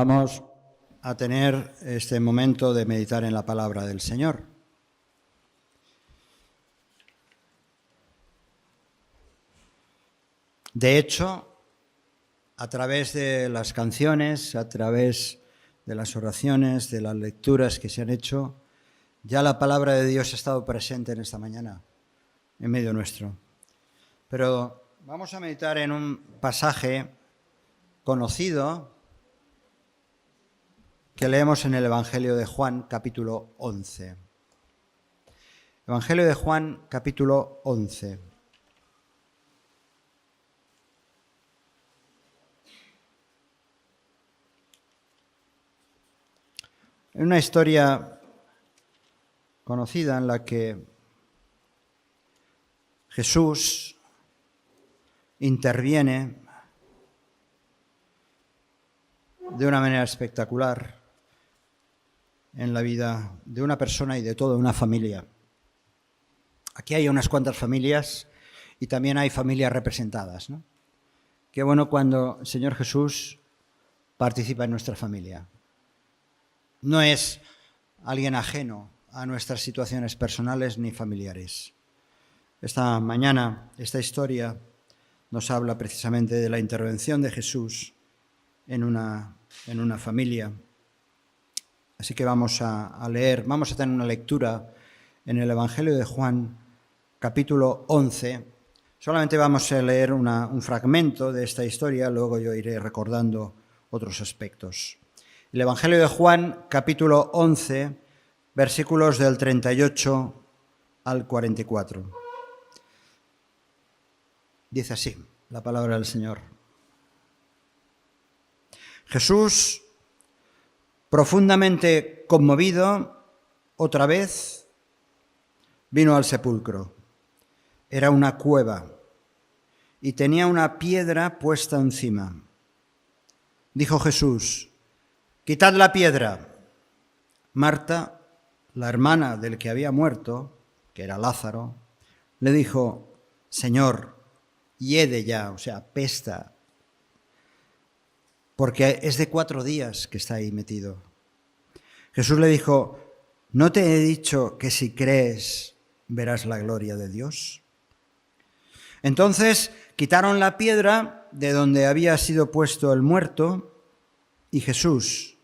Vamos a tener este momento de meditar en la palabra del Señor. De hecho, a través de las canciones, a través de las oraciones, de las lecturas que se han hecho, ya la palabra de Dios ha estado presente en esta mañana, en medio nuestro. Pero vamos a meditar en un pasaje conocido que leemos en el Evangelio de Juan, capítulo 11. Evangelio de Juan, capítulo 11. Es una historia conocida en la que Jesús interviene de una manera espectacular en la vida de una persona y de toda una familia. Aquí hay unas cuantas familias y también hay familias representadas, ¿no? Qué bueno cuando el Señor Jesús participa en nuestra familia. No es alguien ajeno a nuestras situaciones personales ni familiares. Esta mañana, esta historia nos habla precisamente de la intervención de Jesús en una familia. Así que vamos a leer, vamos a tener una lectura en el Evangelio de Juan, capítulo 11. Solamente vamos a leer un fragmento de esta historia, luego yo iré recordando otros aspectos. El Evangelio de Juan, capítulo 11, versículos del 38 al 44. Dice así la palabra del Señor. Jesús, profundamente conmovido, otra vez vino al sepulcro. Era una cueva y tenía una piedra puesta encima. Dijo Jesús: «Quitad la piedra». Marta, la hermana del que había muerto, que era Lázaro, le dijo: «Señor, hiede ya», o sea, apesta, porque es de 4 días que está ahí metido. Jesús le dijo: «¿No te he dicho que si crees verás la gloria de Dios?». Entonces quitaron la piedra de donde había sido puesto el muerto y Jesús,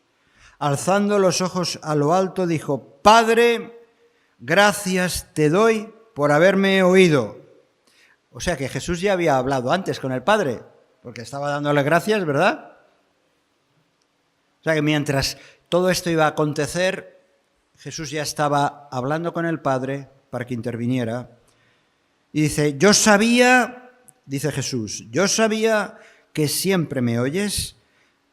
alzando los ojos a lo alto, dijo: «Padre, gracias te doy por haberme oído». O sea que Jesús ya había hablado antes con el Padre, porque estaba dándole gracias, ¿verdad? O sea que mientras todo esto iba a acontecer, Jesús ya estaba hablando con el Padre para que interviniera. Y dice: «Yo sabía», dice Jesús, «yo sabía que siempre me oyes,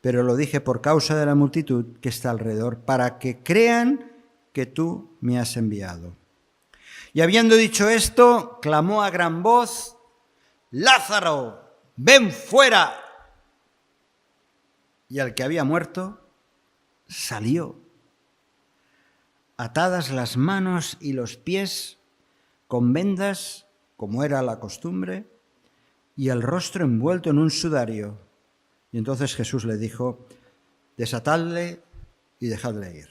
pero lo dije por causa de la multitud que está alrededor, para que crean que tú me has enviado». Y habiendo dicho esto, clamó a gran voz: «Lázaro, ven fuera». Y al que había muerto salió, atadas las manos y los pies con vendas, como era la costumbre, y el rostro envuelto en un sudario. Y entonces Jesús le dijo: «Desatadle y dejadle ir».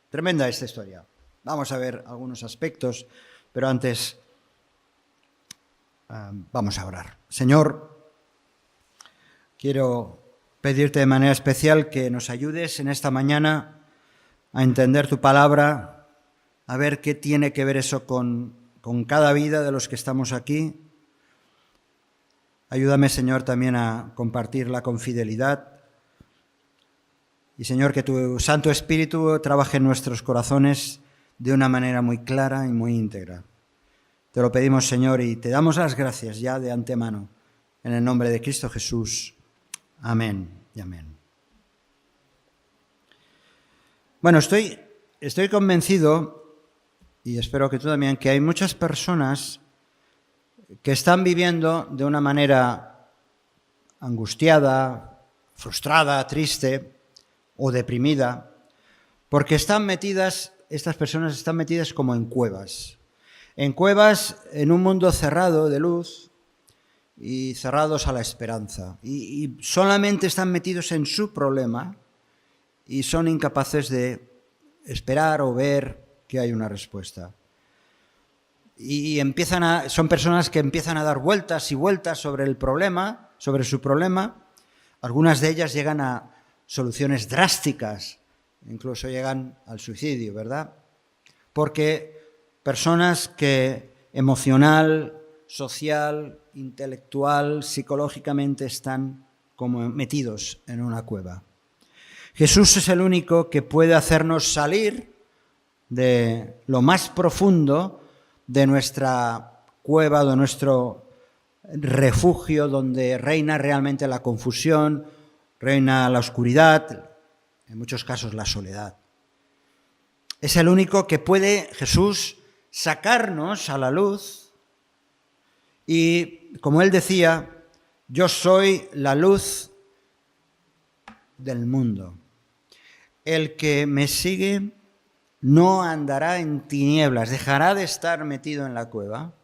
Tremenda esta historia. Vamos a ver algunos aspectos, pero antes vamos a orar. Señor, quiero pedirte de manera especial que nos ayudes en esta mañana a entender tu palabra, a ver qué tiene que ver eso con cada vida de los que estamos aquí. Ayúdame, Señor, también a compartirla con fidelidad. Y, Señor, que tu Santo Espíritu trabaje en nuestros corazones de una manera muy clara y muy íntegra. Te lo pedimos, Señor, y te damos las gracias ya de antemano, en el nombre de Cristo Jesús. Amén y amén. Bueno, estoy convencido, y espero que tú también, que hay muchas personas que están viviendo de una manera angustiada, frustrada, triste o deprimida, porque estas personas están metidas como en cuevas, en un mundo cerrado de luz y cerrados a la esperanza, y solamente están metidos en su problema y son incapaces de esperar o ver que hay una respuesta. Y son personas que empiezan a dar vueltas y vueltas sobre el problema, sobre su problema. Algunas de ellas llegan a soluciones drásticas, incluso llegan al suicidio, ¿verdad? Porque personas que emocional, social, intelectual, psicológicamente están como metidos en una cueva. Jesús es el único que puede hacernos salir de lo más profundo de nuestra cueva, de nuestro refugio, donde reina realmente la confusión, reina la oscuridad, en muchos casos la soledad. Es el único que puede, Jesús, sacarnos a la luz y, como él decía, yo soy la luz del mundo. El que me sigue no andará en tinieblas, dejará de estar metido en la cueva,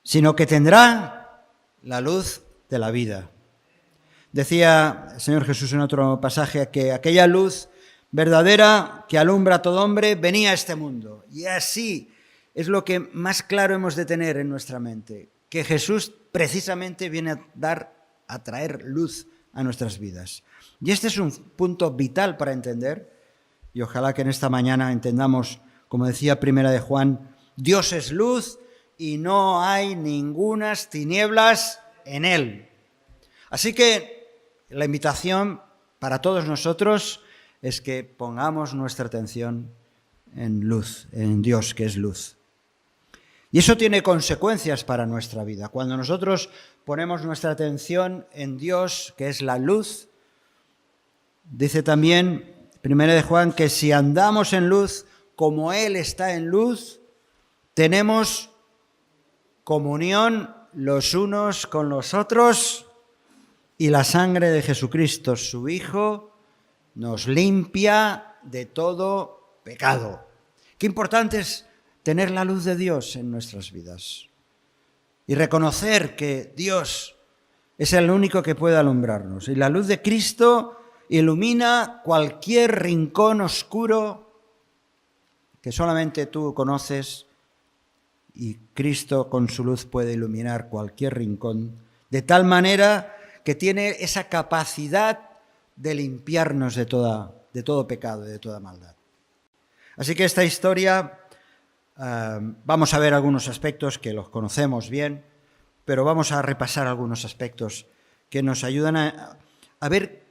sino que tendrá la luz de la vida. Decía el Señor Jesús en otro pasaje que aquella luz verdadera que alumbra a todo hombre venía a este mundo. Y así es lo que más claro hemos de tener en nuestra mente, que Jesús precisamente viene a traer luz a nuestras vidas. Y este es un punto vital para entender, y ojalá que en esta mañana entendamos, como decía Primera de Juan, Dios es luz y no hay ningunas tinieblas en él. Así que la invitación para todos nosotros es que pongamos nuestra atención en luz, en Dios que es luz. Y eso tiene consecuencias para nuestra vida. Cuando nosotros ponemos nuestra atención en Dios, que es la luz, dice también Primera de Juan que si andamos en luz como Él está en luz, tenemos comunión los unos con los otros y la sangre de Jesucristo, su Hijo, nos limpia de todo pecado. Qué importante es tener la luz de Dios en nuestras vidas y reconocer que Dios es el único que puede alumbrarnos. Y la luz de Cristo ilumina cualquier rincón oscuro que solamente tú conoces, y Cristo con su luz puede iluminar cualquier rincón, de tal manera que tiene esa capacidad de limpiarnos de todo pecado y de toda maldad. Así que esta historia, vamos a ver algunos aspectos que los conocemos bien, pero vamos a repasar algunos aspectos que nos ayudan a ver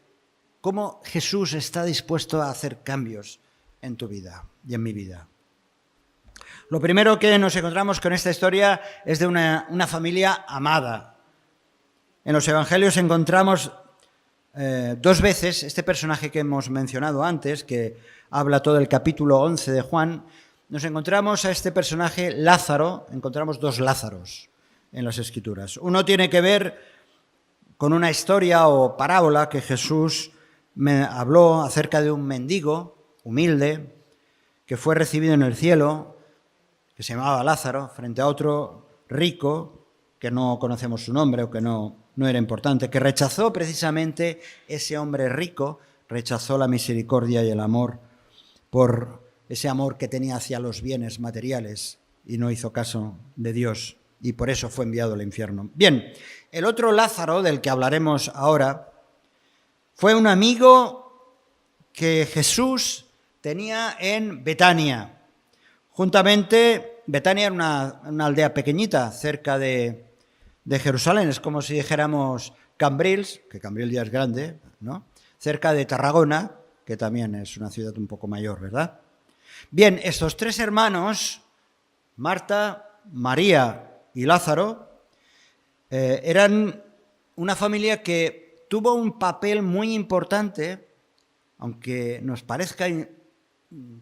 cómo Jesús está dispuesto a hacer cambios en tu vida y en mi vida. Lo primero que nos encontramos con esta historia es de una familia amada. En los evangelios encontramos dos veces este personaje que hemos mencionado antes, que habla todo el capítulo 11 de Juan. Nos encontramos a este personaje Lázaro, encontramos dos Lázaros en las Escrituras. Uno tiene que ver con una historia o parábola que Jesús me habló acerca de un mendigo humilde que fue recibido en el cielo, que se llamaba Lázaro, frente a otro rico, que no conocemos su nombre o que no era importante, que rechazó precisamente ese hombre rico, rechazó la misericordia y el amor por ese amor que tenía hacia los bienes materiales y no hizo caso de Dios y por eso fue enviado al infierno. Bien, el otro Lázaro del que hablaremos ahora fue un amigo que Jesús tenía en Betania. Juntamente, Betania era una aldea pequeñita cerca de Jerusalén, es como si dijéramos Cambrils, que Cambrils ya es grande, ¿no? Cerca de Tarragona, que también es una ciudad un poco mayor, ¿verdad? Bien, estos tres hermanos, Marta, María y Lázaro, eran una familia que tuvo un papel muy importante, aunque nos parezca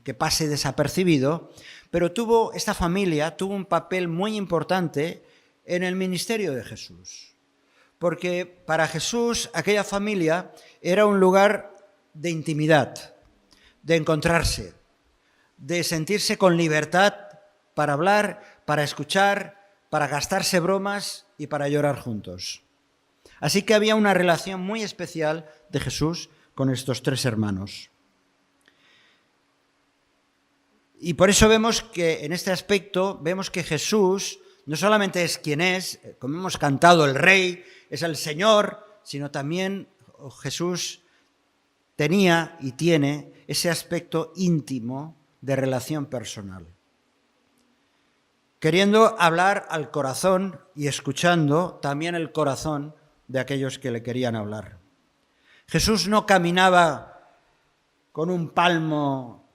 que pase desapercibido, pero esta familia tuvo un papel muy importante en el ministerio de Jesús. Porque para Jesús aquella familia era un lugar de intimidad, de encontrarse, de sentirse con libertad para hablar, para escuchar, para gastarse bromas y para llorar juntos. Así que había una relación muy especial de Jesús con estos tres hermanos. Y por eso vemos que en este aspecto, vemos que Jesús no solamente es quien es, como hemos cantado, el Rey, es el Señor, sino también Jesús tenía y tiene ese aspecto íntimo de relación personal. Queriendo hablar al corazón y escuchando también el corazón de aquellos que le querían hablar. Jesús no caminaba con un palmo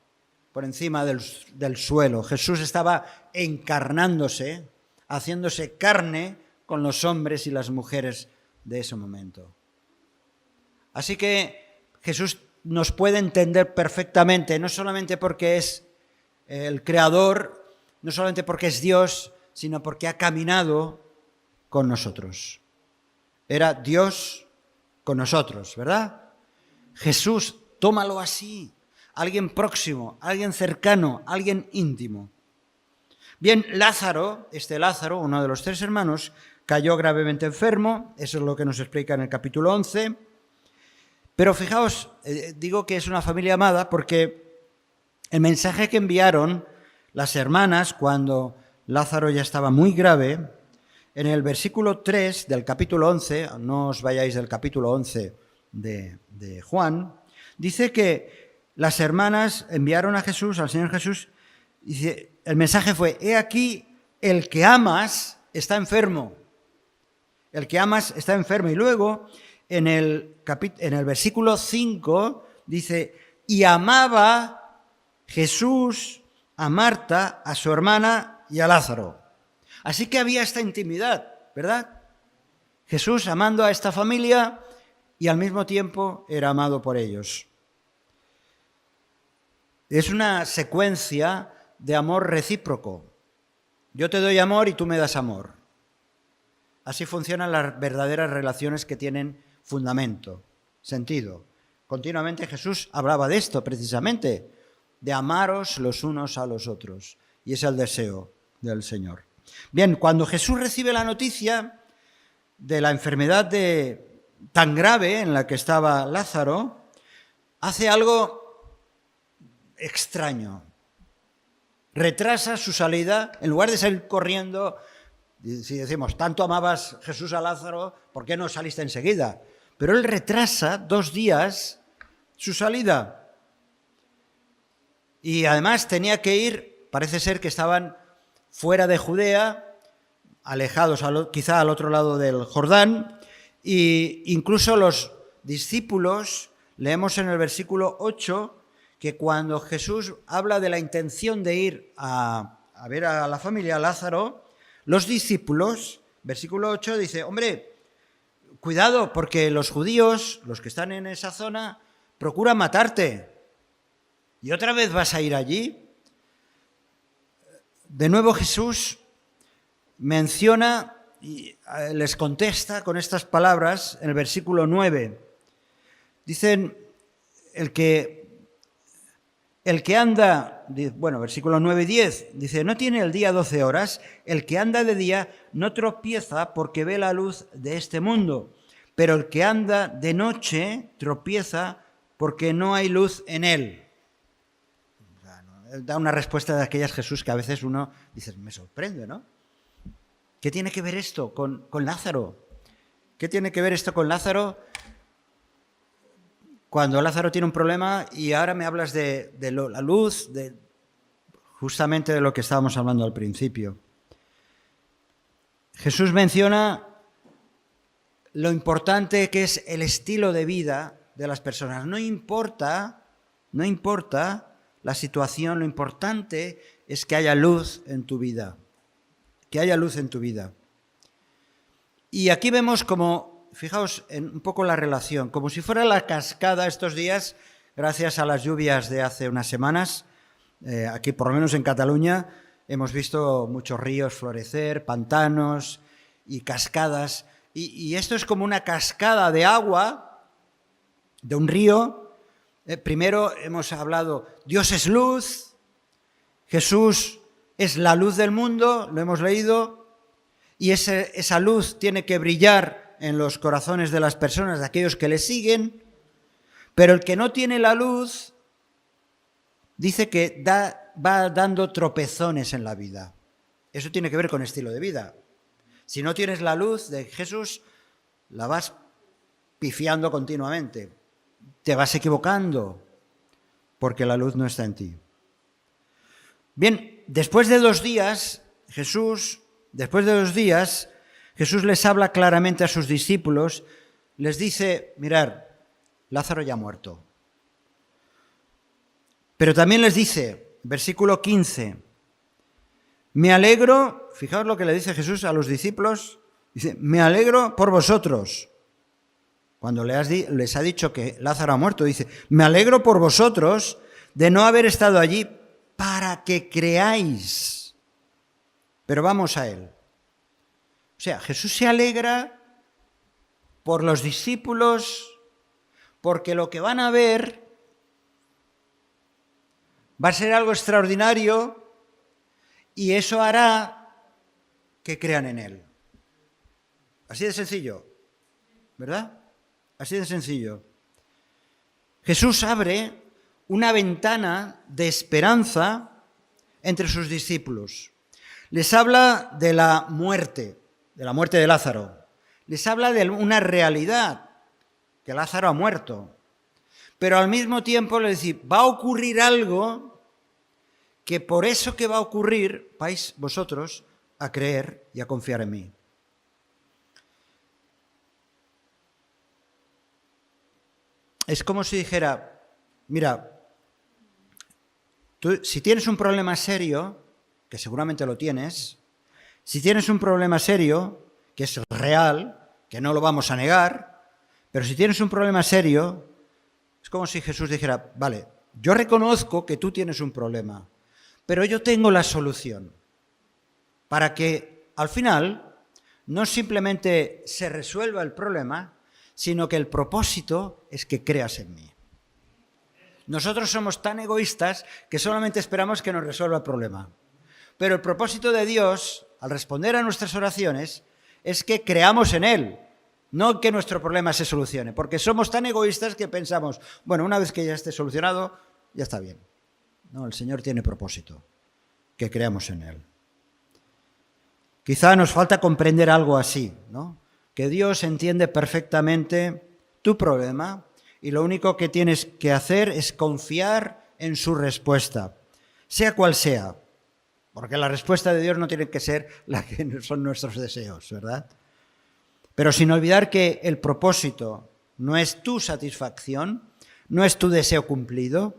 por encima del suelo. Jesús estaba encarnándose, haciéndose carne con los hombres y las mujeres de ese momento. Así que Jesús nos puede entender perfectamente, no solamente porque es el Creador, no solamente porque es Dios, sino porque ha caminado con nosotros. Era Dios con nosotros, ¿verdad? Jesús, tómalo así. Alguien próximo, alguien cercano, alguien íntimo. Bien, Lázaro, uno de los tres hermanos, cayó gravemente enfermo, eso es lo que nos explica en el capítulo 11. Pero fijaos, digo que es una familia amada porque el mensaje que enviaron las hermanas cuando Lázaro ya estaba muy grave, en el versículo 3 del capítulo 11, no os vayáis del capítulo 11 de Juan, dice que las hermanas enviaron a Jesús, al Señor Jesús, y dice, el mensaje fue, he aquí, el que amas está enfermo. El que amas está enfermo. Y luego, en el versículo 5, dice, y amaba Jesús a Marta, a su hermana y a Lázaro. Así que había esta intimidad, ¿verdad? Jesús amando a esta familia y al mismo tiempo era amado por ellos. Es una secuencia de amor recíproco. Yo te doy amor y tú me das amor. Así funcionan las verdaderas relaciones que tienen fundamento, sentido. Continuamente Jesús hablaba de esto precisamente, de amaros los unos a los otros. Y es el deseo del Señor. Bien, cuando Jesús recibe la noticia de la enfermedad tan grave en la que estaba Lázaro, hace algo extraño. Retrasa su salida, en lugar de salir corriendo. Si decimos, tanto amabas Jesús a Lázaro, ¿por qué no saliste enseguida? Pero él retrasa 2 días su salida. Y además tenía que ir, parece ser que estaban fuera de Judea, alejados quizá al otro lado del Jordán, e incluso los discípulos, leemos en el versículo 8, que cuando Jesús habla de la intención de ir a ver a la familia Lázaro, los discípulos, versículo 8, dice, hombre, cuidado, porque los judíos, los que están en esa zona, procuran matarte. ¿Y otra vez vas a ir allí? De nuevo Jesús menciona y les contesta con estas palabras en el versículo 9. Dicen, el que anda, bueno, versículo 9 y 10, dice, no tiene el día 12 horas, el que anda de día no tropieza porque ve la luz de este mundo, pero el que anda de noche tropieza porque no hay luz en él. Da una respuesta de aquellas Jesús que a veces uno dice, me sorprende, ¿no? ¿Qué tiene que ver esto con Lázaro? ¿Qué tiene que ver esto con Lázaro? Cuando Lázaro tiene un problema y ahora me hablas de la luz, justamente de lo que estábamos hablando al principio. Jesús menciona lo importante que es el estilo de vida de las personas. No importa la situación, lo importante es que haya luz en tu vida. Que haya luz en tu vida. Y aquí vemos como, fijaos en un poco la relación, como si fuera la cascada estos días, gracias a las lluvias de hace unas semanas, aquí por lo menos en Cataluña, hemos visto muchos ríos florecer, pantanos y cascadas, y esto es como una cascada de agua de un río. Primero hemos hablado, Dios es luz, Jesús es la luz del mundo, lo hemos leído, y esa luz tiene que brillar en los corazones de las personas, de aquellos que le siguen, Pero el que no tiene la luz dice que va dando tropezones en la vida. Eso tiene que ver con estilo de vida. Si no tienes la luz de Jesús, la vas pifiando continuamente. Te vas equivocando porque la luz no está en ti. Bien, después de 2 días, Jesús les habla claramente a sus discípulos, les dice, mirad, Lázaro ya ha muerto. Pero también les dice, versículo 15, me alegro, fijaos lo que le dice Jesús a los discípulos, dice, me alegro por vosotros. Cuando les ha dicho que Lázaro ha muerto, dice, me alegro por vosotros de no haber estado allí para que creáis. Pero vamos a él. O sea, Jesús se alegra por los discípulos, porque lo que van a ver va a ser algo extraordinario y eso hará que crean en él. Así de sencillo, ¿verdad? Así de sencillo. Jesús abre una ventana de esperanza entre sus discípulos. Les habla de la muerte de Lázaro. Les habla de una realidad, que Lázaro ha muerto. Pero al mismo tiempo les dice, va a ocurrir algo que por eso que va a ocurrir, vais vosotros a creer y a confiar en mí. Es como si dijera, mira, tú, si tienes un problema serio, que seguramente lo tienes, si tienes un problema serio, que es real, que no lo vamos a negar, pero si tienes un problema serio, es como si Jesús dijera, vale, yo reconozco que tú tienes un problema, pero yo tengo la solución para que al final no simplemente se resuelva el problema, sino que el propósito es que creas en mí. Nosotros somos tan egoístas que solamente esperamos que nos resuelva el problema. Pero el propósito de Dios, al responder a nuestras oraciones, es que creamos en Él, no que nuestro problema se solucione, porque somos tan egoístas que pensamos, bueno, una vez que ya esté solucionado, ya está bien. No, el Señor tiene propósito, que creamos en Él. Quizá nos falta comprender algo así, ¿no? Que Dios entiende perfectamente tu problema y lo único que tienes que hacer es confiar en su respuesta, sea cual sea, porque la respuesta de Dios no tiene que ser la que son nuestros deseos, ¿verdad? Pero sin olvidar que el propósito no es tu satisfacción, no es tu deseo cumplido,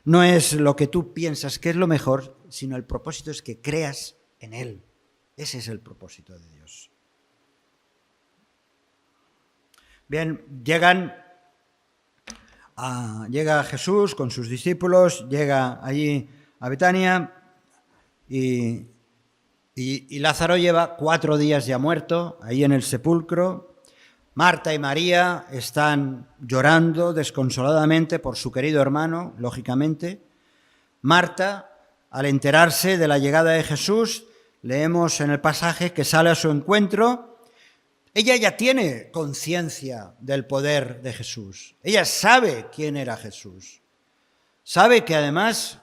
no es lo que tú piensas que es lo mejor, sino el propósito es que creas en Él. Ese es el propósito de Dios. Bien, llega Jesús con sus discípulos, llega allí a Betania y Lázaro lleva 4 días ya muerto, ahí en el sepulcro. Marta y María están llorando desconsoladamente por su querido hermano, lógicamente. Marta, al enterarse de la llegada de Jesús, leemos en el pasaje que sale a su encuentro. Ella ya tiene conciencia del poder de Jesús. Ella sabe quién era Jesús. Sabe que además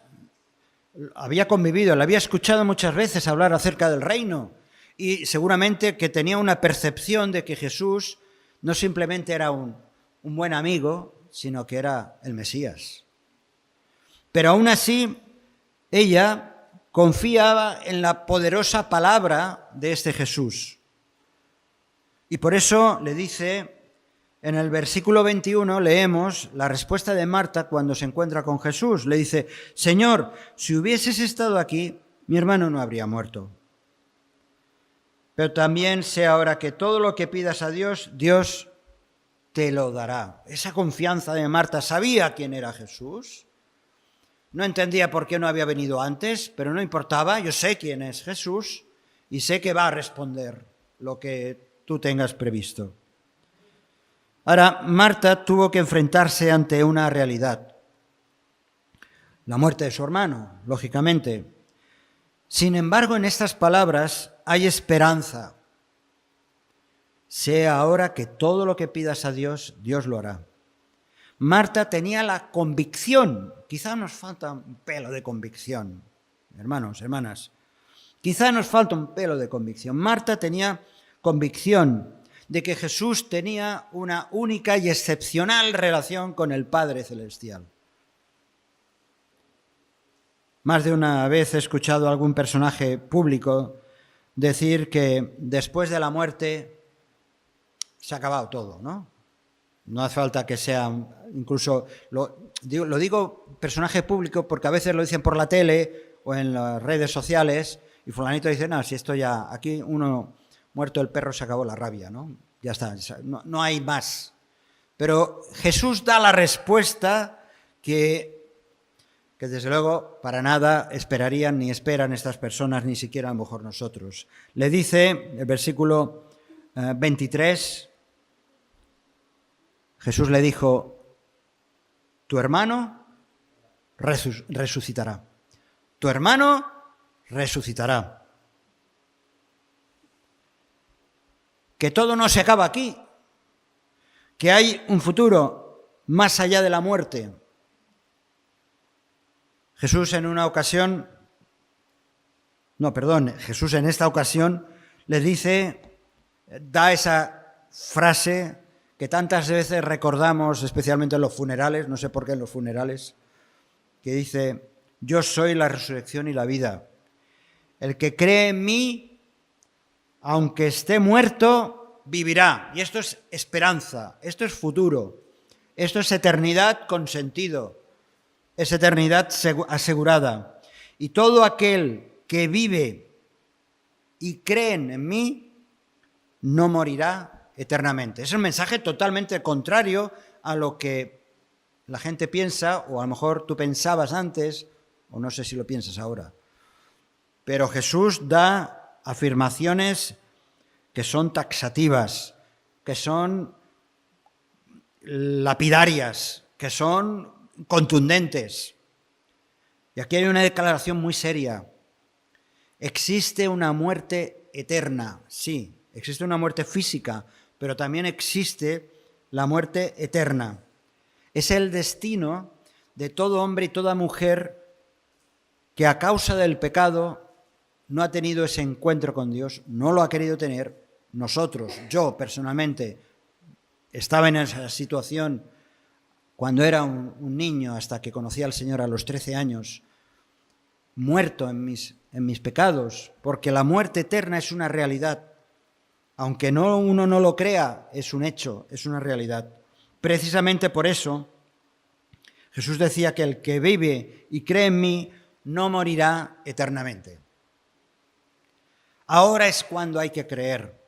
había convivido, le había escuchado muchas veces hablar acerca del reino y seguramente que tenía una percepción de que Jesús no simplemente era un buen amigo, sino que era el Mesías. Pero aún así, ella confiaba en la poderosa palabra de este Jesús. Y por eso le dice, en el versículo 21 leemos la respuesta de Marta cuando se encuentra con Jesús. Le dice, Señor, si hubieses estado aquí, mi hermano no habría muerto. Pero también sé ahora que todo lo que pidas a Dios, Dios te lo dará. Esa confianza de Marta, sabía quién era Jesús. No entendía por qué no había venido antes, pero no importaba, yo sé quién es Jesús y sé que va a responder lo que tú tengas previsto. Ahora, Marta tuvo que enfrentarse ante una realidad. La muerte de su hermano, lógicamente. Sin embargo, en estas palabras hay esperanza. Sé ahora que todo lo que pidas a Dios, Dios lo hará. Marta tenía la convicción, quizá nos falta un pelo de convicción, hermanos, hermanas, quizá nos falta un pelo de convicción. Marta tenía convicción de que Jesús tenía una única y excepcional relación con el Padre Celestial. Más de una vez he escuchado a algún personaje público decir que después de la muerte se ha acabado todo, ¿no? No hace falta que sea, incluso, lo digo personaje público porque a veces lo dicen por la tele o en las redes sociales y fulanito dice, no, si esto ya, aquí uno muerto el perro se acabó la rabia, ¿no? Ya está, no hay más. Pero Jesús da la respuesta que desde luego para nada esperarían ni esperan estas personas, ni siquiera a lo mejor nosotros. Le dice el versículo 23, Jesús le dijo, tu hermano resucitará. Tu hermano resucitará. Que todo no se acaba aquí, que hay un futuro más allá de la muerte. Jesús en esta ocasión le dice, da esa frase que tantas veces recordamos, especialmente en los funerales, no sé por qué en los funerales, que dice, yo soy la resurrección y la vida. El que cree en mí, aunque esté muerto, vivirá. Y esto es esperanza, esto es futuro, esto es eternidad con sentido. Es eternidad asegurada. Y todo aquel que vive y cree en mí, no morirá eternamente. Es un mensaje totalmente contrario a lo que la gente piensa, o a lo mejor tú pensabas antes, o no sé si lo piensas ahora. Pero Jesús da afirmaciones que son taxativas, que son lapidarias, que son contundentes. Y aquí hay una declaración muy seria. Existe una muerte eterna, sí, existe una muerte física, pero también existe la muerte eterna. Es el destino de todo hombre y toda mujer que a causa del pecado no ha tenido ese encuentro con Dios, no lo ha querido tener. Nosotros, yo personalmente, estaba en esa situación cuando era un niño, hasta que conocí al Señor a los 13 años, muerto en mis pecados, porque la muerte eterna es una realidad. Aunque uno no lo crea, es un hecho, es una realidad. Precisamente por eso, Jesús decía que el que vive y cree en mí no morirá eternamente. Ahora es cuando hay que creer.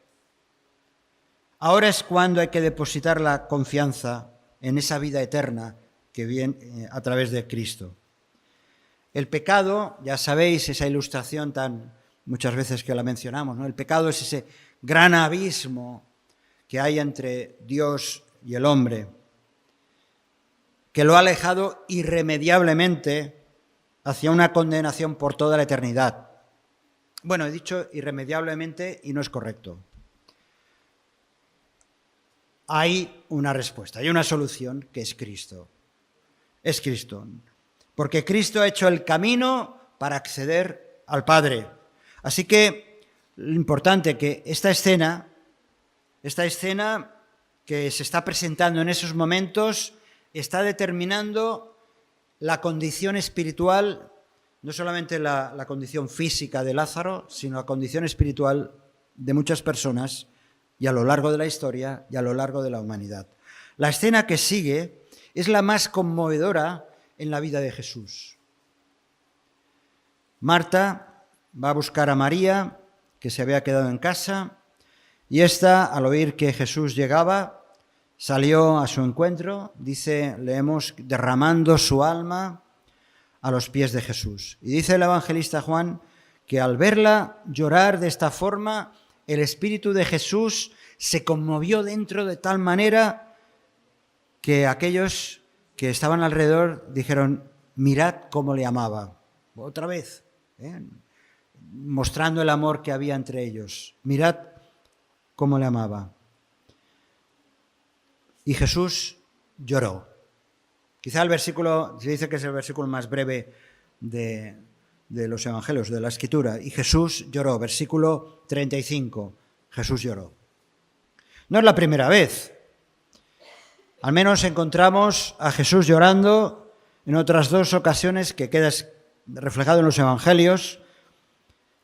Ahora es cuando hay que depositar la confianza en esa vida eterna que viene a través de Cristo. El pecado, ya sabéis, esa ilustración tan muchas veces que la mencionamos, ¿no? El pecado es ese gran abismo que hay entre Dios y el hombre, que lo ha alejado irremediablemente hacia una condenación por toda la eternidad. Bueno, he dicho irremediablemente y no es correcto. Hay una respuesta, hay una solución que es Cristo. Es Cristo. Porque Cristo ha hecho el camino para acceder al Padre. Así que lo importante es que esta escena que se está presentando en esos momentos está determinando la condición espiritual, no solamente la condición física de Lázaro, sino la condición espiritual de muchas personas y a lo largo de la historia y a lo largo de la humanidad. La escena que sigue es la más conmovedora en la vida de Jesús. Marta va a buscar a María, que se había quedado en casa, y ésta, al oír que Jesús llegaba, salió a su encuentro, leemos, derramando su alma a los pies de Jesús. Y dice el evangelista Juan que al verla llorar de esta forma, el espíritu de Jesús se conmovió dentro de tal manera que aquellos que estaban alrededor dijeron, mirad cómo le amaba. Otra vez, mostrando el amor que había entre ellos. Mirad cómo le amaba. Y Jesús lloró. Quizá el versículo, se dice que es el versículo más breve de los evangelios, de la Escritura. Y Jesús lloró, versículo 35, Jesús lloró. No es la primera vez. Al menos encontramos a Jesús llorando en otras 2 ocasiones que queda reflejado en los evangelios.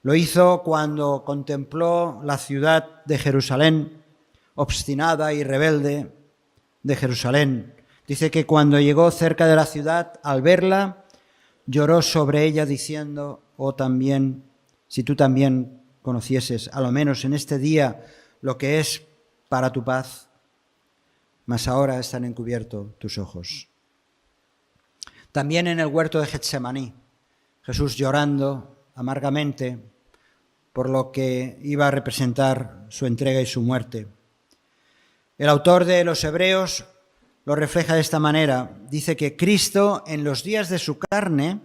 Lo hizo cuando contempló la ciudad de Jerusalén, obstinada y rebelde de Jerusalén. Dice que cuando llegó cerca de la ciudad, al verla, lloró sobre ella diciendo, oh también, si tú también conocieses, a lo menos en este día, lo que es para tu paz, mas ahora están encubiertos tus ojos. También en el huerto de Getsemaní, Jesús llorando amargamente por lo que iba a representar su entrega y su muerte. El autor de los Hebreos lo refleja de esta manera. Dice que Cristo, en los días de su carne,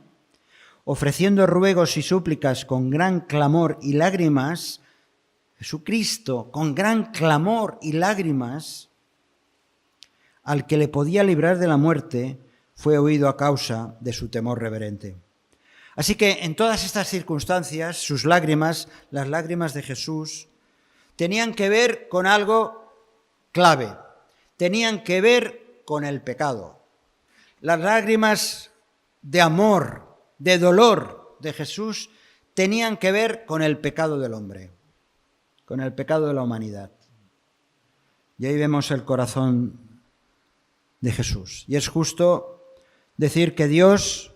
ofreciendo ruegos y súplicas con gran clamor y lágrimas, Jesucristo, con gran clamor y lágrimas, al que le podía librar de la muerte, fue oído a causa de su temor reverente. Así que en todas estas circunstancias, sus lágrimas, las lágrimas de Jesús, tenían que ver con algo clave, tenían que ver con el pecado. Las lágrimas de amor, de dolor de Jesús, tenían que ver con el pecado del hombre, con el pecado de la humanidad. Y ahí vemos el corazón de Jesús. Y es justo decir que Dios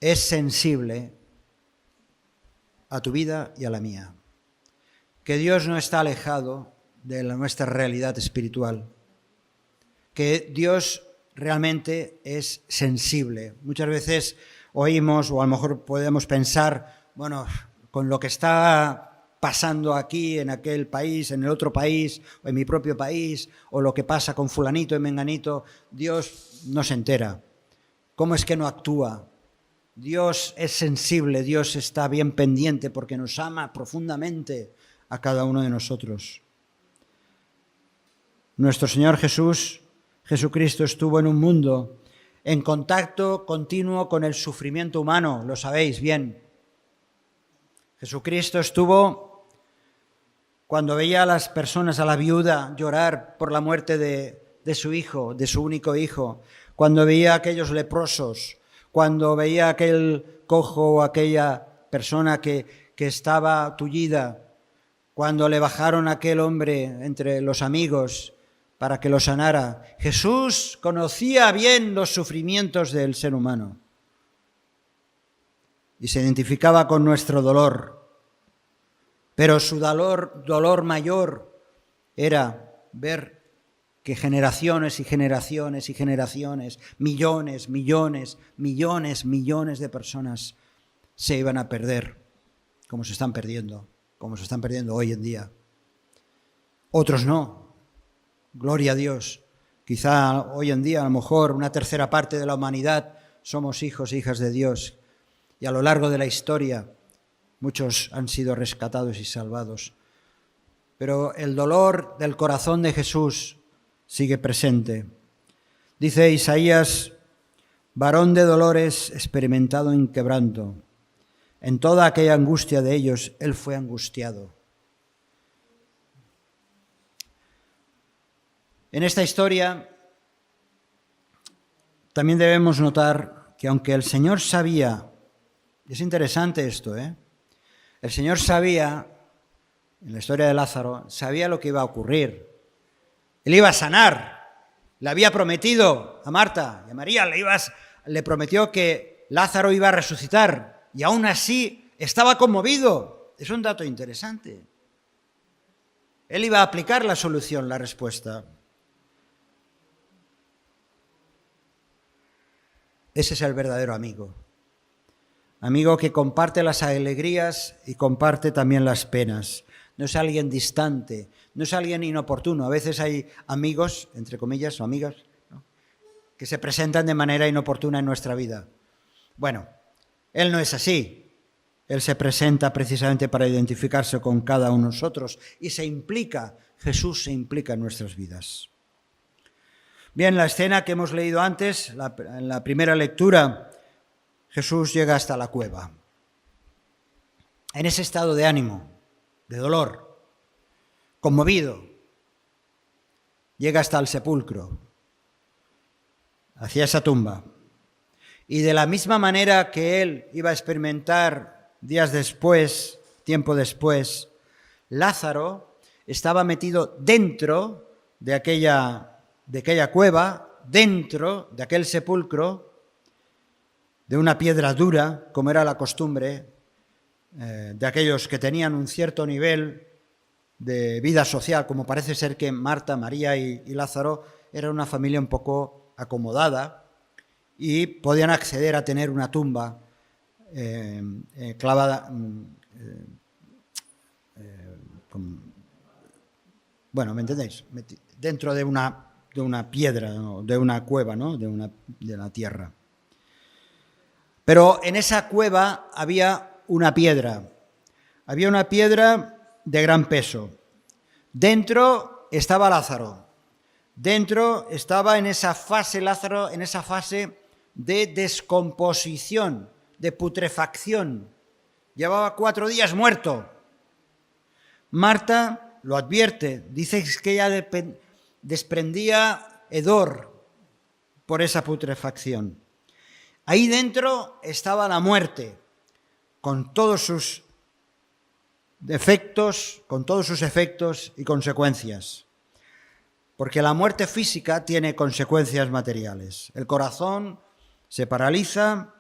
es sensible a tu vida y a la mía. Que Dios no está alejado de nuestra realidad espiritual. Que Dios realmente es sensible. Muchas veces oímos, o a lo mejor podemos pensar, bueno, con lo que está pasando aquí, en aquel país, en el otro país, o en mi propio país, o lo que pasa con fulanito y menganito, Dios no se entera. ¿Cómo es que no actúa? Dios es sensible, Dios está bien pendiente porque nos ama profundamente a cada uno de nosotros. Nuestro Señor Jesucristo estuvo en un mundo en contacto continuo con el sufrimiento humano, lo sabéis bien. Jesucristo estuvo cuando veía a las personas, a la viuda, llorar por la muerte de su hijo, de su único hijo, cuando veía a aquellos leprosos, cuando veía a aquel cojo o aquella persona que estaba tullida, cuando le bajaron a aquel hombre entre los amigos para que lo sanara. Jesús conocía bien los sufrimientos del ser humano y se identificaba con nuestro dolor. Pero su dolor mayor era ver que generaciones y generaciones y generaciones, millones de personas se iban a perder, como se están perdiendo hoy en día. Otros no, gloria a Dios. Quizá hoy en día, a lo mejor, una tercera parte de la humanidad somos hijos e hijas de Dios. Y a lo largo de la historia, muchos han sido rescatados y salvados. Pero el dolor del corazón de Jesús sigue presente. Dice Isaías, varón de dolores, experimentado en quebranto. En toda aquella angustia de ellos, él fue angustiado. En esta historia también debemos notar que aunque el Señor sabía, es interesante esto, el Señor sabía, en la historia de Lázaro, sabía lo que iba a ocurrir. Él iba a sanar, le había prometido a Marta y a María, le prometió que Lázaro iba a resucitar y aún así estaba conmovido. Es un dato interesante. Él iba a aplicar la solución, la respuesta. Ese es el verdadero amigo. Amigo que comparte las alegrías y comparte también las penas. No es alguien distante, no es alguien inoportuno. A veces hay amigos, entre comillas, o amigas, ¿no?, que se presentan de manera inoportuna en nuestra vida. Bueno, Él no es así. Él se presenta precisamente para identificarse con cada uno de nosotros y Jesús se implica en nuestras vidas. Bien, la escena que hemos leído antes, en la primera lectura, Jesús llega hasta la cueva. En ese estado de ánimo, de dolor, conmovido, llega hasta el sepulcro, hacia esa tumba. Y de la misma manera que él iba a experimentar días después, tiempo después, Lázaro estaba metido dentro de aquella cueva, dentro de aquel sepulcro, de una piedra dura, como era la costumbre de aquellos que tenían un cierto nivel de vida social, como parece ser que Marta, María y Lázaro eran una familia un poco acomodada y podían acceder a tener una tumba clavada, bueno, ¿me entendéis? Dentro de una piedra, ¿no? De una cueva, ¿no? de la tierra. Pero en esa cueva había una piedra de gran peso. Dentro estaba Lázaro. Dentro estaba en esa fase Lázaro, en esa fase de descomposición, de putrefacción. Llevaba 4 días muerto. Marta lo advierte, dice que ella desprendía hedor por esa putrefacción. Ahí dentro estaba la muerte, con todos sus defectos, con todos sus efectos y consecuencias. Porque la muerte física tiene consecuencias materiales. El corazón se paraliza,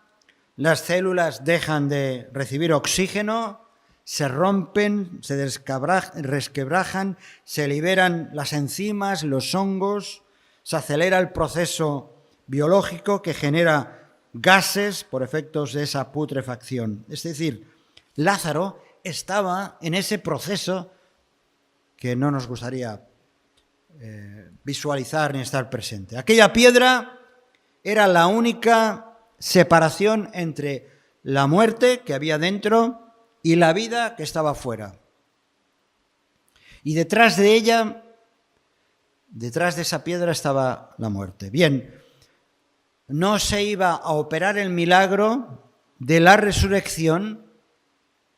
las células dejan de recibir oxígeno, se rompen, se resquebrajan, se liberan las enzimas, los hongos, se acelera el proceso biológico que genera gases por efectos de esa putrefacción. Es decir, Lázaro estaba en ese proceso que no nos gustaría visualizar ni estar presente. Aquella piedra era la única separación entre la muerte que había dentro y la vida que estaba fuera. Y detrás de ella, detrás de esa piedra estaba la muerte. Bien, no se iba a operar el milagro de la resurrección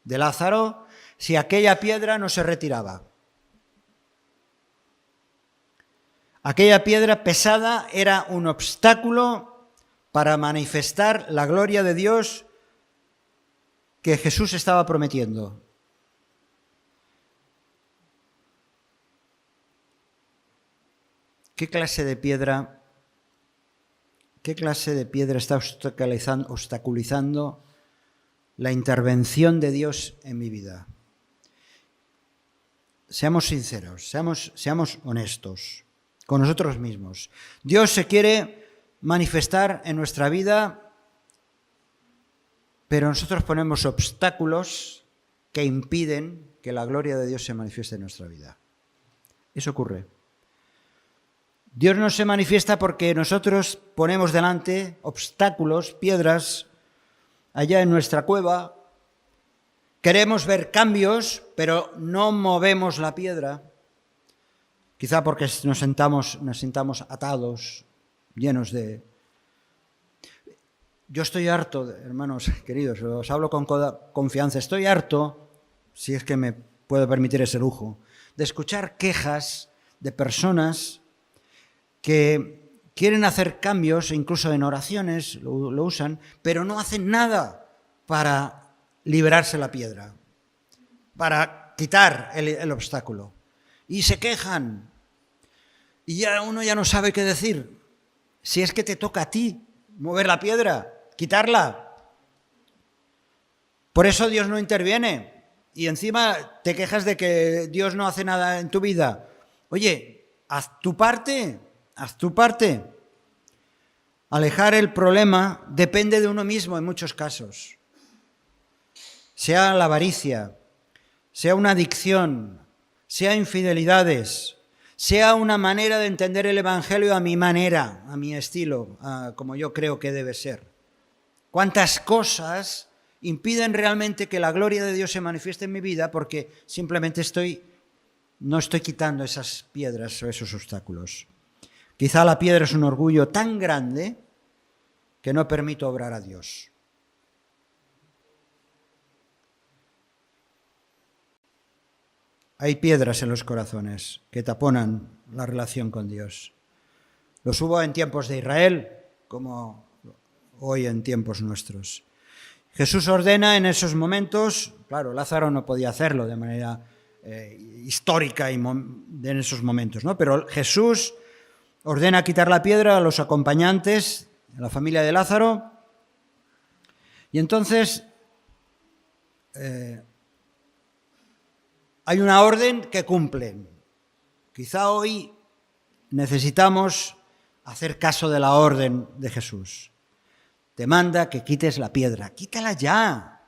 de Lázaro si aquella piedra no se retiraba. Aquella piedra pesada era un obstáculo para manifestar la gloria de Dios que Jesús estaba prometiendo. ¿Qué clase de piedra está obstaculizando la intervención de Dios en mi vida? Seamos sinceros, seamos honestos con nosotros mismos. Dios se quiere manifestar en nuestra vida, pero nosotros ponemos obstáculos que impiden que la gloria de Dios se manifieste en nuestra vida. Eso ocurre. Dios no se manifiesta porque nosotros ponemos delante obstáculos, piedras, allá en nuestra cueva. Queremos ver cambios, pero no movemos la piedra. Quizá porque nos sintamos atados, llenos de... Yo estoy harto, hermanos queridos, os hablo con confianza, estoy harto, si es que me puedo permitir ese lujo, de escuchar quejas de personas que quieren hacer cambios, incluso en oraciones lo usan, pero no hacen nada para liberarse la piedra, para quitar el obstáculo. Y se quejan. Y ya uno ya no sabe qué decir. Si es que te toca a ti mover la piedra, quitarla. Por eso Dios no interviene. Y encima te quejas de que Dios no hace nada en tu vida. Oye, haz tu parte. Haz tu parte. Alejar el problema depende de uno mismo en muchos casos. Sea la avaricia, sea una adicción, sea infidelidades, sea una manera de entender el Evangelio a mi manera, a mi estilo, como yo creo que debe ser. ¿Cuántas cosas impiden realmente que la gloria de Dios se manifieste en mi vida porque simplemente no estoy quitando esas piedras o esos obstáculos? Quizá la piedra es un orgullo tan grande que no permite obrar a Dios. Hay piedras en los corazones que taponan la relación con Dios. Los hubo en tiempos de Israel, como hoy en tiempos nuestros. Jesús ordena en esos momentos, claro, Lázaro no podía hacerlo de manera histórica en esos momentos, ¿no? Pero Jesús ordena quitar la piedra a los acompañantes, a la familia de Lázaro, y entonces hay una orden que cumplen. Quizá hoy necesitamos hacer caso de la orden de Jesús. Te manda que quites la piedra. Quítala ya.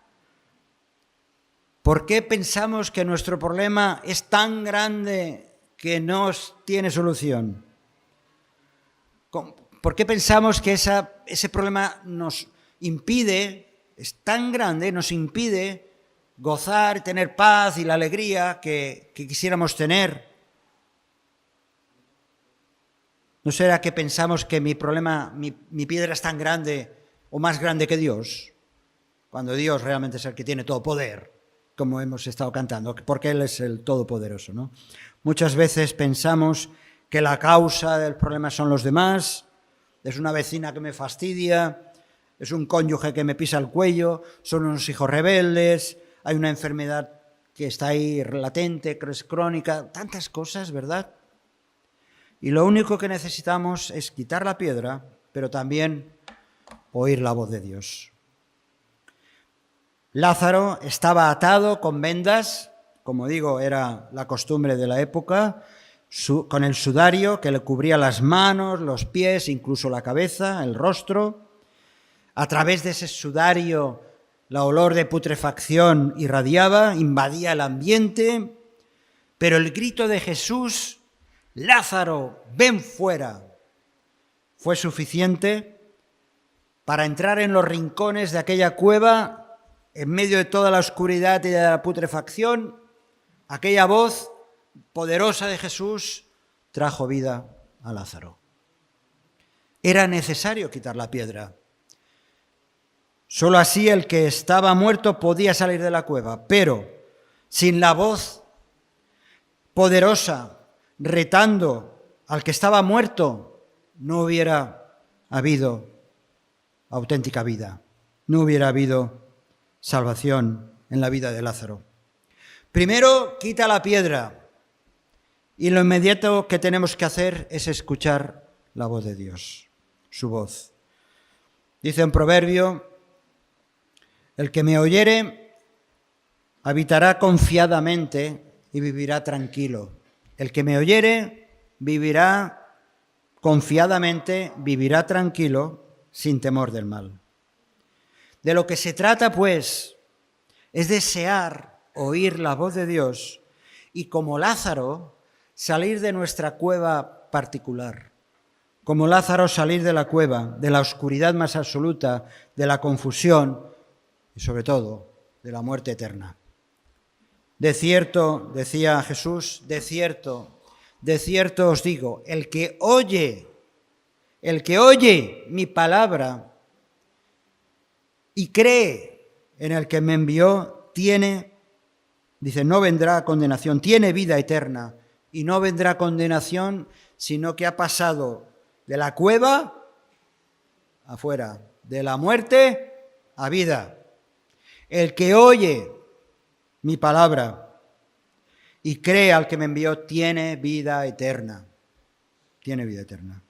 ¿Por qué pensamos que nuestro problema es tan grande que no tiene solución? ¿Por qué pensamos que ese problema nos impide, es tan grande, nos impide gozar, tener paz y la alegría que quisiéramos tener? ¿No será que pensamos que mi problema, mi piedra es tan grande o más grande que Dios? Cuando Dios realmente es el que tiene todo poder, como hemos estado cantando, porque Él es el Todopoderoso, ¿no? Muchas veces pensamos que la causa del problema son los demás, es una vecina que me fastidia, es un cónyuge que me pisa el cuello, son unos hijos rebeldes, hay una enfermedad que está ahí latente, que es crónica, tantas cosas, ¿verdad? Y lo único que necesitamos es quitar la piedra, pero también oír la voz de Dios. Lázaro estaba atado con vendas, como digo, era la costumbre de la época, con el sudario que le cubría las manos, los pies, incluso la cabeza, el rostro. A través de ese sudario, la olor de putrefacción irradiaba, invadía el ambiente, pero el grito de Jesús, Lázaro, ven fuera, fue suficiente para entrar en los rincones de aquella cueva, en medio de toda la oscuridad y de la putrefacción. Aquella voz poderosa de Jesús trajo vida a Lázaro. Era necesario quitar la piedra. Solo así el que estaba muerto podía salir de la cueva, pero sin la voz poderosa retando al que estaba muerto, no hubiera habido auténtica vida, no hubiera habido salvación en la vida de Lázaro. Primero, quita la piedra, y lo inmediato que tenemos que hacer es escuchar la voz de Dios, su voz. Dice un proverbio, el que me oyere habitará confiadamente y vivirá tranquilo. El que me oyere vivirá confiadamente, vivirá tranquilo, sin temor del mal. De lo que se trata, pues, es desear oír la voz de Dios y, como Lázaro, salir de nuestra cueva particular. Como Lázaro, salir de la cueva, de la oscuridad más absoluta, de la confusión y, sobre todo, de la muerte eterna. De cierto, decía Jesús, de cierto os digo, el que oye mi palabra y cree en el que me envió, no vendrá a condenación, tiene vida eterna, y no vendrá condenación, sino que ha pasado de la cueva afuera, de la muerte a vida. El que oye mi palabra y cree al que me envió, tiene vida eterna. Tiene vida eterna.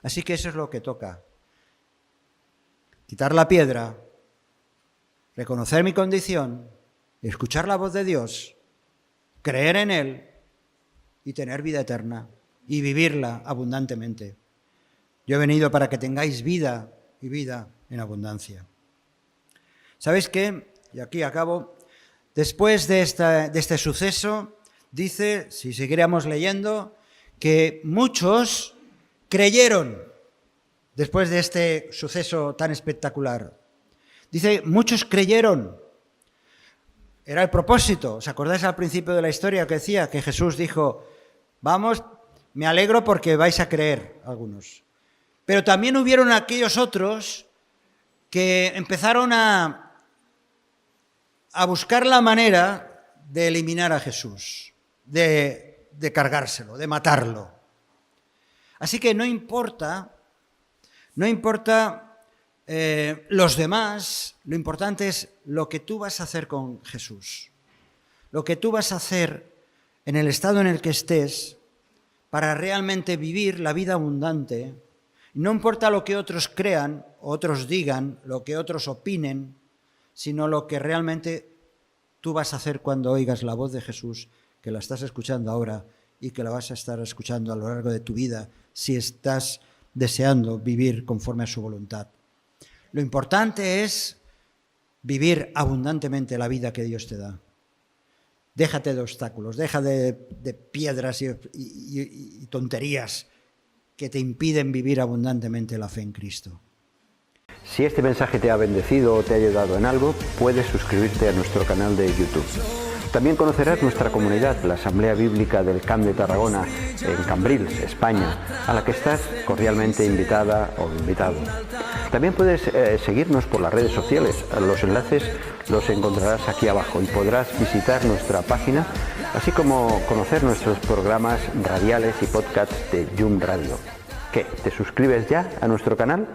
Así que eso es lo que toca. Quitar la piedra, reconocer mi condición, escuchar la voz de Dios, creer en Él y tener vida eterna y vivirla abundantemente. Yo he venido para que tengáis vida y vida en abundancia. ¿Sabéis qué? Y aquí acabo. Después de este suceso, dice, si siguiéramos leyendo, que muchos creyeron después de este suceso tan espectacular. Dice, muchos creyeron. Era el propósito. ¿Os acordáis al principio de la historia que decía que Jesús dijo, vamos, Me alegro porque vais a creer algunos. Pero también hubieron aquellos otros que empezaron a buscar la manera de eliminar a Jesús, de cargárselo, de matarlo. Así que no importa los demás, lo importante es lo que tú vas a hacer con Jesús, lo que tú vas a hacer en el estado en el que estés para realmente vivir la vida abundante. No importa lo que otros crean, otros digan, lo que otros opinen, sino lo que realmente tú vas a hacer cuando oigas la voz de Jesús, que la estás escuchando ahora y que la vas a estar escuchando a lo largo de tu vida, si estás deseando vivir conforme a su voluntad. Lo importante es vivir abundantemente la vida que Dios te da. Déjate de obstáculos, deja de piedras y tonterías que te impiden vivir abundantemente la fe en Cristo. Si este mensaje te ha bendecido o te ha ayudado en algo, puedes suscribirte a nuestro canal de YouTube. También conocerás nuestra comunidad, la Asamblea Bíblica del Camp de Tarragona, en Cambrils, España, a la que estás cordialmente invitada o invitado. También puedes seguirnos por las redes sociales. Los enlaces los encontrarás aquí abajo y podrás visitar nuestra página, así como conocer nuestros programas radiales y podcasts de Yum Radio. ¿Qué? ¿Te suscribes ya a nuestro canal?